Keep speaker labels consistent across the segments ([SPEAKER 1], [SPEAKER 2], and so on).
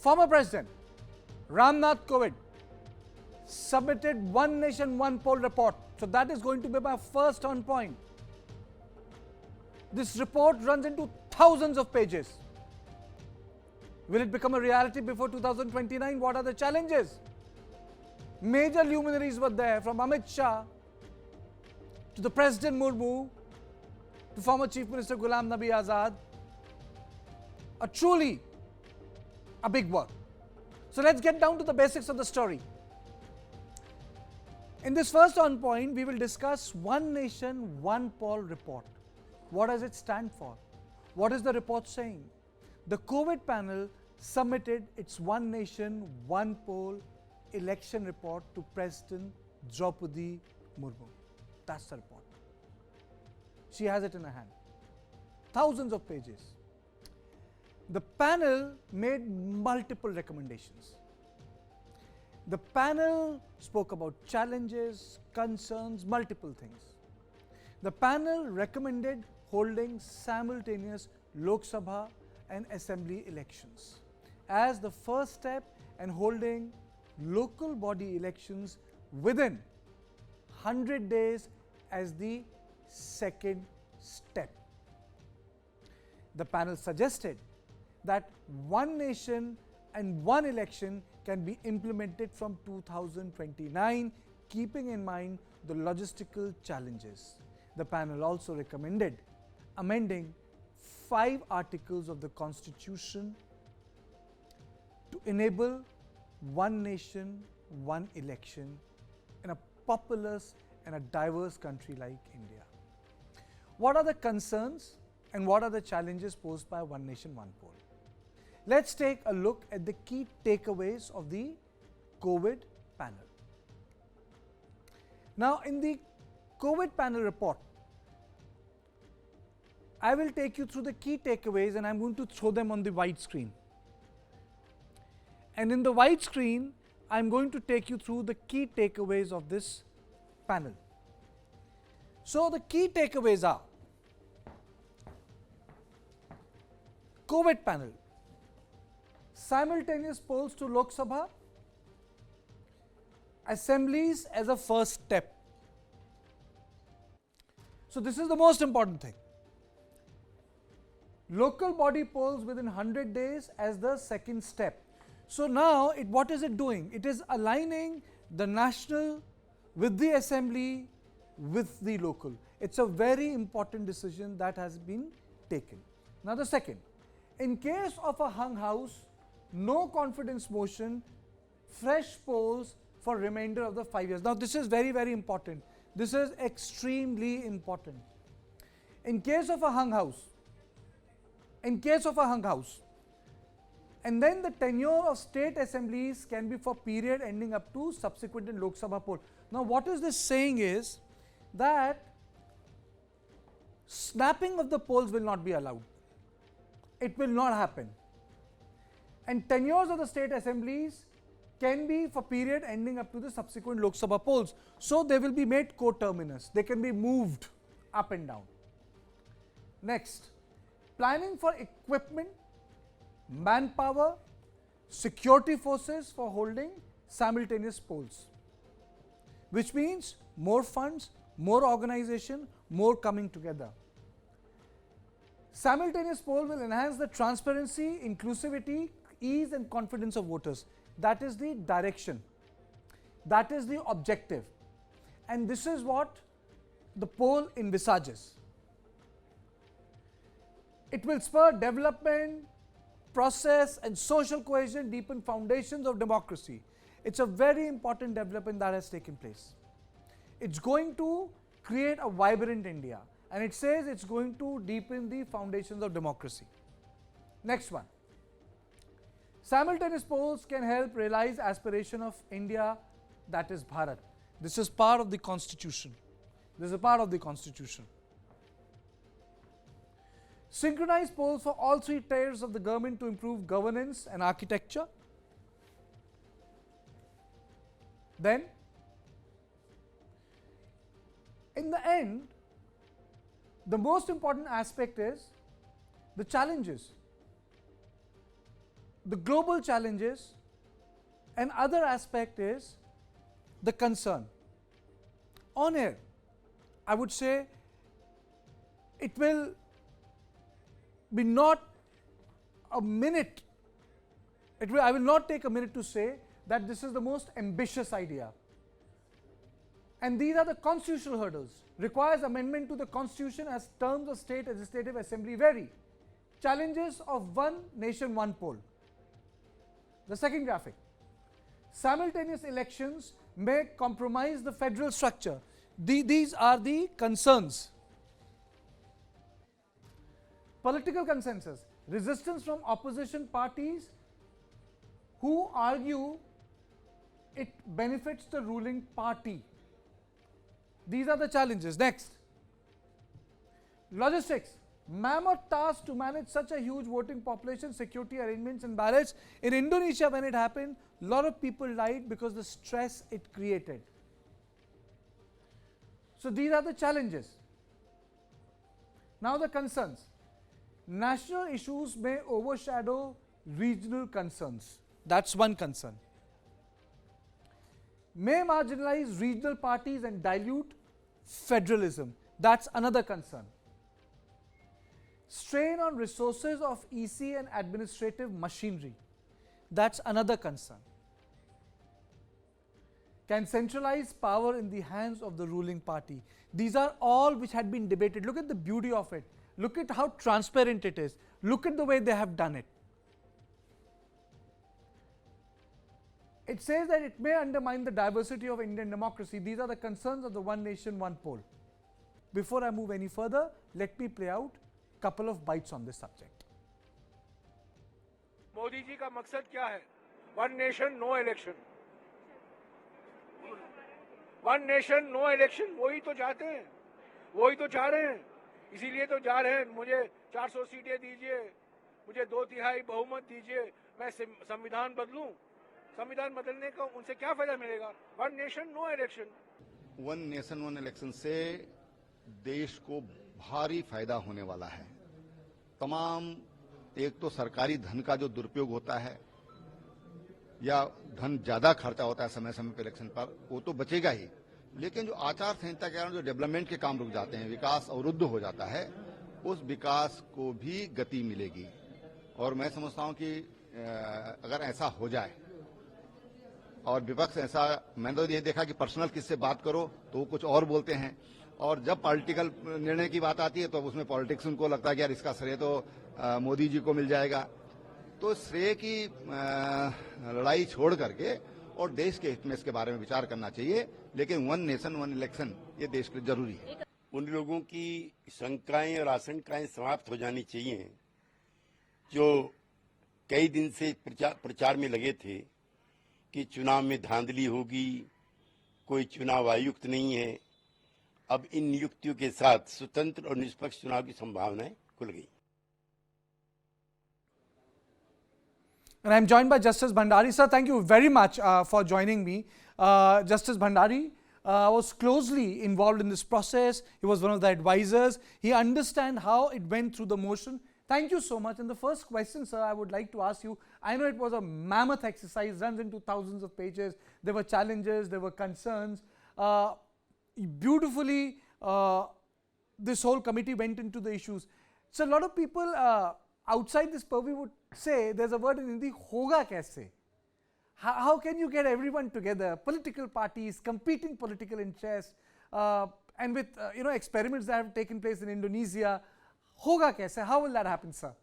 [SPEAKER 1] Former President Ramnath Kovind submitted One Nation, One Poll report. So that is going to be my first turn point. This report runs into thousands of pages. Will it become a reality before 2029? What are the challenges? Major luminaries were there, from Amit Shah to the President Murmu to former Chief Minister Ghulam Nabi Azad. Truly a big work. So let's get down to the basics of the story. In this first on point, we will discuss One Nation, One Poll report. What does it stand for? What is the report saying? The COVID panel submitted its One Nation, One Poll election report to President Draupadi Murmu. That's the report. She has it in her hand. Thousands of pages. The panel made multiple recommendations. The panel spoke about challenges, concerns, multiple things. The panel recommended holding simultaneous Lok Sabha and Assembly elections as the first step, and holding local body elections within 100 days as the second step. The panel suggested that One Nation and One Election can be implemented from 2029, keeping in mind the logistical challenges. The panel also recommended amending 5 articles of the Constitution to enable One Nation, One Election in a populous and a diverse country like India. What are the concerns and what are the challenges posed by One Nation, One Poll? Let's take a look at the key takeaways of the COVID panel. Now, in the COVID panel report, I will take you through the key takeaways and I'm going to throw them on the white screen. And in the white screen, I'm going to take you through the key takeaways of this panel. So, the key takeaways are: COVID panel, simultaneous polls to Lok Sabha, assemblies as a first step. So this is the most important thing. Local body polls within 100 days as the second step. So now what is it doing? It is aligning the national with the assembly with the local. It's a very important decision that has been taken. Now the second, in case of a hung house, no confidence motion, fresh polls for remainder of the 5 years. Now this is very, very important. This is extremely important. In case of a hung house, and then the tenure of state assemblies can be for period ending up to subsequent in Lok Sabha poll. Now what is this saying is that snapping of the polls will not be allowed. It will not happen. And tenures of the state assemblies can be for period ending up to the subsequent Lok Sabha polls. So they will be made coterminous. They can be moved up and down. Next, planning for equipment, manpower, security forces for holding simultaneous polls, which means more funds, more organization, more coming together. Simultaneous poll will enhance the transparency, inclusivity, ease and confidence of voters. That is the direction. That is the objective. And this is what the poll envisages. It will spur development, process and social cohesion, deepen foundations of democracy. It's a very important development that has taken place. It's going to create a vibrant India, and it says it's going to deepen the foundations of democracy. Next one. Simultaneous polls can help realize aspiration of India, that is Bharat. This is part of the Constitution. This is a part of the Constitution. Synchronized polls for all 3 tiers of the government to improve governance and architecture. Then, in the end, the most important aspect is the challenges. the global challenges, and other aspect is the concern. On air, I would say it will be not a minute, I will not take a minute to say that this is the most ambitious idea. And these are the constitutional hurdles. Requires amendment to the constitution as terms of state legislative assembly vary. Challenges of one nation, one poll. The second graphic. Simultaneous elections may compromise the federal structure. These are the concerns. Political consensus. Resistance from opposition parties who argue it benefits the ruling party. These are the challenges. Next. Logistics. Mammoth task to manage such a huge voting population, security arrangements and ballots. In Indonesia, when it happened, a lot of people died because the stress it created. So these are the challenges. Now the concerns. National issues may overshadow regional concerns. That's one concern. May marginalize regional parties and dilute federalism. That's another concern. Strain on resources of EC and administrative machinery. That's another concern. Can centralize power in the hands of the ruling party. These are all which had been debated. Look at the beauty of it. Look at how transparent it is. Look at the way they have done it. It says that it may undermine the diversity of Indian democracy. These are the concerns of the one nation, one poll. Before I move any further, let me play out a couple of bites on this subject.
[SPEAKER 2] Modi ji का मकसद क्या है? One nation no election, one nation no election, वही तो चाहते हैं, वही तो चाह रहे हैं, इसीलिए तो जा रहे हैं। मुझे 400 सीटें दीजिए, मुझे 2/3 बहुमत दीजिए, मैं संविधान बदलूं। संविधान बदलने का उनसे क्या फायदा मिलेगा? One nation no election.
[SPEAKER 3] One nation one election से देश को भारी फायदा होने वाला है। तमाम, एक तो सरकारी धन का जो दुरुपयोग होता है या धन ज्यादा खर्चा होता है समय समय पर इलेक्शन पर, वो तो बचेगा ही, लेकिन जो आचार संहिता के कारण जो डेवलपमेंट के काम रुक जाते हैं, विकास अवरुद्ध हो जाता है, उस विकास को भी गति मिलेगी। और मैं समझता हूं कि अगर ऐसा हो जाए, और विपक्ष ऐसा, मैंने तो ये देखा कि पर्सनल किससे बात करो तो वो कुछ और बोलते हैं, और जब पॉलिटिकल निर्णय की बात आती है तो उसमें पॉलिटिक्स उनको लगता है कि यार इसका श्रेय तो मोदी जी को मिल जाएगा। तो श्रेय की लड़ाई छोड़ करके और देश के हित में इसके बारे में विचार करना चाहिए, लेकिन वन नेशन वन इलेक्शन ये देश के लिए जरूरी है।
[SPEAKER 4] उन लोगों की शंकाएं और आशंकाएं समाप्त हो जानी चाहिए जो कई दिन से प्रचार में लगे थे कि चुनाव में धांधली होगी, कोई चुनाव आयुक्त नहीं है। अब इन नियुक्तियों के साथ स्वतंत्र और निष्पक्ष चुनाव की संभावनाएं खुल गई।
[SPEAKER 1] And I'm joined by Justice Bhandari. Sir, thank you very much for joining me. Justice Bhandari was closely involved in this process. He was one of the advisors. He understands how it went through the motion. Thank you so much. And the first question, sir, I would like to ask you, I know it was a mammoth exercise, runs into thousands of pages. There were challenges, there were concerns. Beautifully, this whole committee went into the issues. So a lot of people outside this purview would say, there's a word in Hindi, hoga kaise? How can you get everyone together, political parties, competing political interests, and with experiments that have taken place in Indonesia? Hoga kaise? How will that happen, sir?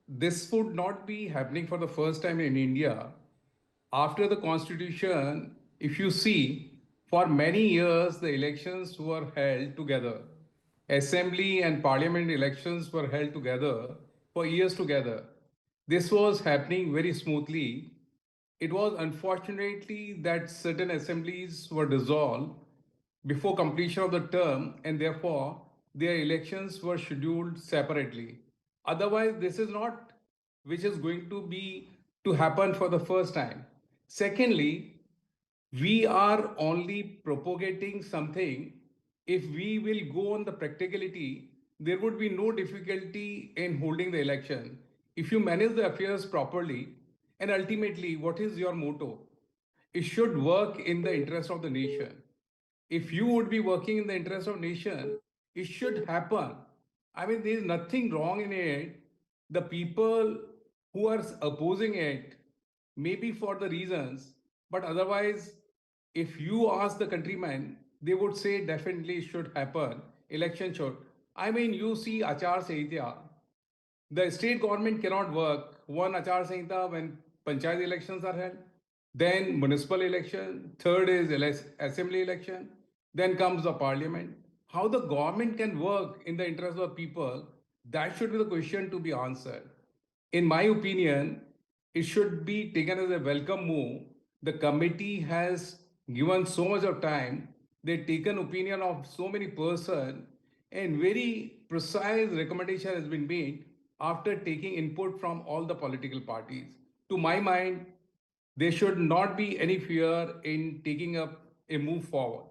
[SPEAKER 5] This would not be happening for the first time in India. After the constitution, if you see, for many years the elections were held together. Assembly and parliament elections were held together for years together. This was happening very smoothly. It was unfortunately that certain assemblies were dissolved before completion of the term, and therefore their elections were scheduled separately. Otherwise, this is not which is going to happen for the first time. Secondly, we are only propagating something. If we will go on the practicality, there would be no difficulty in holding the election. if you manage the affairs properly, and ultimately, what is your motto? It should work in the interest of the nation. If you would be working in the interest of nation, it should happen. I mean, there is nothing wrong in it. The people who are opposing it, maybe for the reasons, but otherwise, if you ask the countrymen, they would say definitely it should happen. Election should. I mean, you see Achar Sahitya. The state government cannot work. One Achar Sanhita when panchayat elections are held, then municipal election, third is assembly election, then comes the parliament. How the government can work in the interest of people, that should be the question to be answered. In my opinion, it should be taken as a welcome move. The committee has given so much of time, they've taken opinion of so many persons, and very precise recommendation has been made after taking input from all the political parties. To my mind, there should not be any fear in taking up a move forward.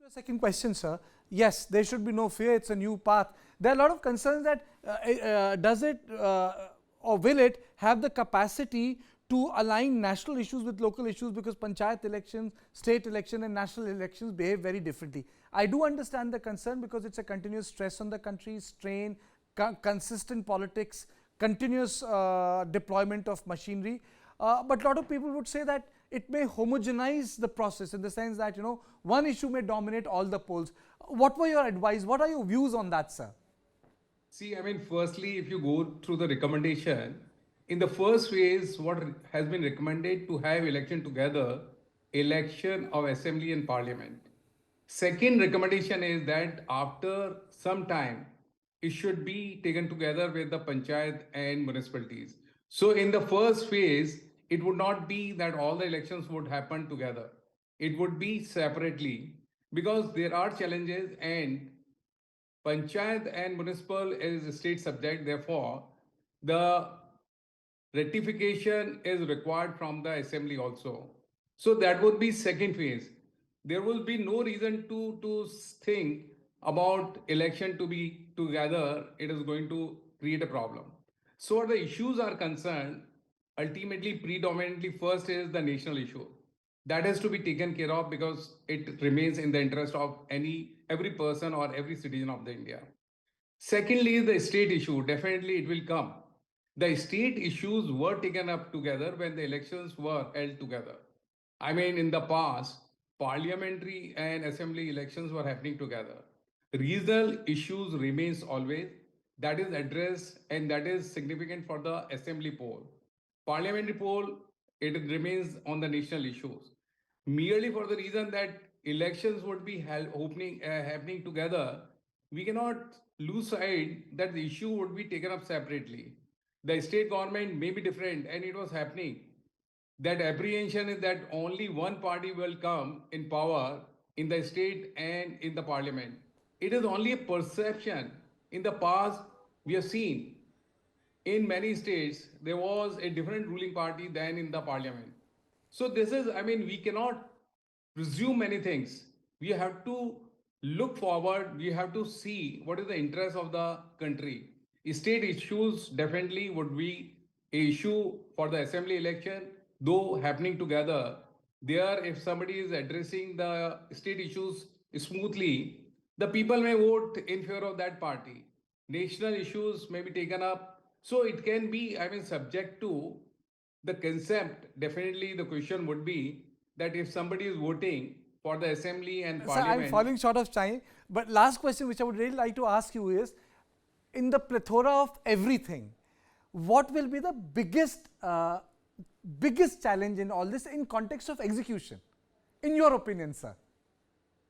[SPEAKER 1] Your second question, sir. Yes, there should be no fear. It's a new path. There are a lot of concerns that does it or will it have the capacity to align national issues with local issues, because panchayat elections, state election and national elections behave very differently. I do understand the concern because it's a continuous stress on the country, strain, consistent politics, continuous deployment of machinery. But a lot of people would say that it may homogenize the process in the sense that, you know, one issue may dominate all the polls. What were your advice? What are your views on that, sir?
[SPEAKER 5] See, I mean, firstly, if you go through the recommendation, in the first phase, what has been recommended to have election together, election of assembly and parliament. Second recommendation is that after some time, it should be taken together with the panchayat and municipalities. So in the first phase, it would not be that all the elections would happen together. It would be separately, because there are challenges, and panchayat and municipal is a state subject. Therefore, the ratification is required from the assembly also. So that would be second phase. There will be no reason to think about election to be together. It is going to create a problem. So the issues are concerned, ultimately predominantly first is the national issue. That has to be taken care of because it remains in the interest of every person or every citizen of the India. Secondly, the state issue, definitely it will come. The state issues were taken up together when the elections were held together. I mean, in the past, parliamentary and assembly elections were happening together. Regional issues remains always. That is addressed, and that is significant for the assembly poll. Parliamentary poll, it remains on the national issues. Merely for the reason that elections would be happening together, we cannot lose sight that the issue would be taken up separately. The state government may be different, and it was happening. That apprehension is that only one party will come in power in the state and in the parliament. It is only a perception. In the past, we have seen in many states there was a different ruling party than in the parliament. So this is, I mean, we cannot presume many things. We have to look forward. We have to see what is the interest of the country. State issues definitely would be a issue for the assembly election, though happening together. There, if somebody is addressing the state issues smoothly, the people may vote in favor of that party. National issues may be taken up. So it can be, I mean, subject to the concept. Definitely the question would be that if somebody is voting for the assembly and
[SPEAKER 1] Sir, I'm
[SPEAKER 5] parliament.
[SPEAKER 1] falling short of time. But last question, which I would really like to ask you is, in the plethora of everything, what will be the biggest challenge in all this in context of execution, in your opinion, sir?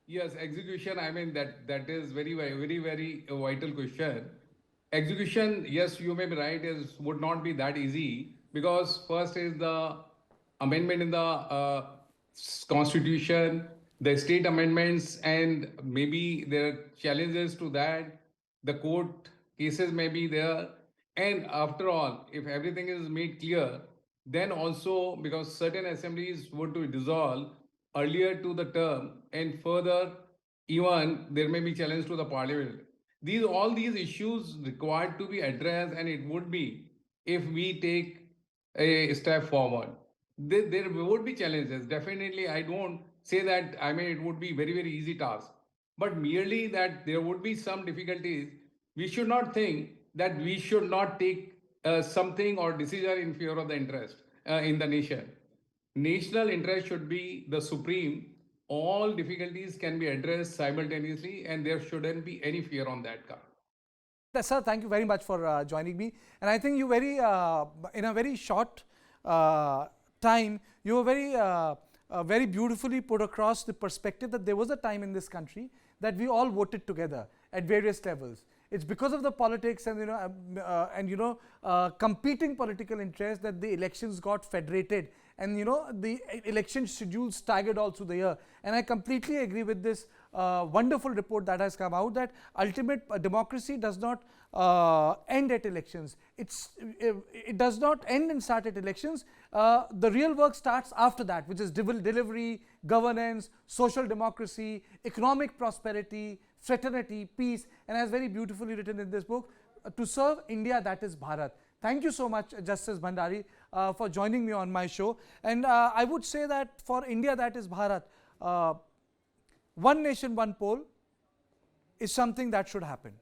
[SPEAKER 5] Yes, execution. I mean that is very vital question. Execution, yes, you may be right, is would not be that easy because first is the amendment in the constitution, the state amendments, and maybe there are challenges to that. The court cases may be there, and after all, if everything is made clear, then also because certain assemblies were to dissolve earlier to the term, and further even there may be challenge to the parliament. All these issues required to be addressed, and it would be if we take a step forward. There would be challenges. Definitely, I don't say that, I mean, it would be very, very easy task. But merely that there would be some difficulties, we should not think that we should not take something or decision in favor of the interest in the nation. National interest should be the supreme. All difficulties can be addressed simultaneously, and there shouldn't be any fear on that count.
[SPEAKER 1] Sir, thank you very much for joining me. And I think you in a very short time, you were very beautifully put across the perspective that there was a time in this country that we all voted together at various levels. It's because of the politics and competing political interests that the elections got federated, and the election schedules staggered all through the year. And I completely agree with this wonderful report that has come out, that ultimate democracy does not end at elections. It does not end and start at elections. The real work starts after that, which is delivery, governance, social democracy, economic prosperity, fraternity, peace, and as very beautifully written in this book, to serve India, that is Bharat. Thank you so much, Justice Bhandari, for joining me on my show. And I would say that for India, that is Bharat, one nation, one poll is something that should happen.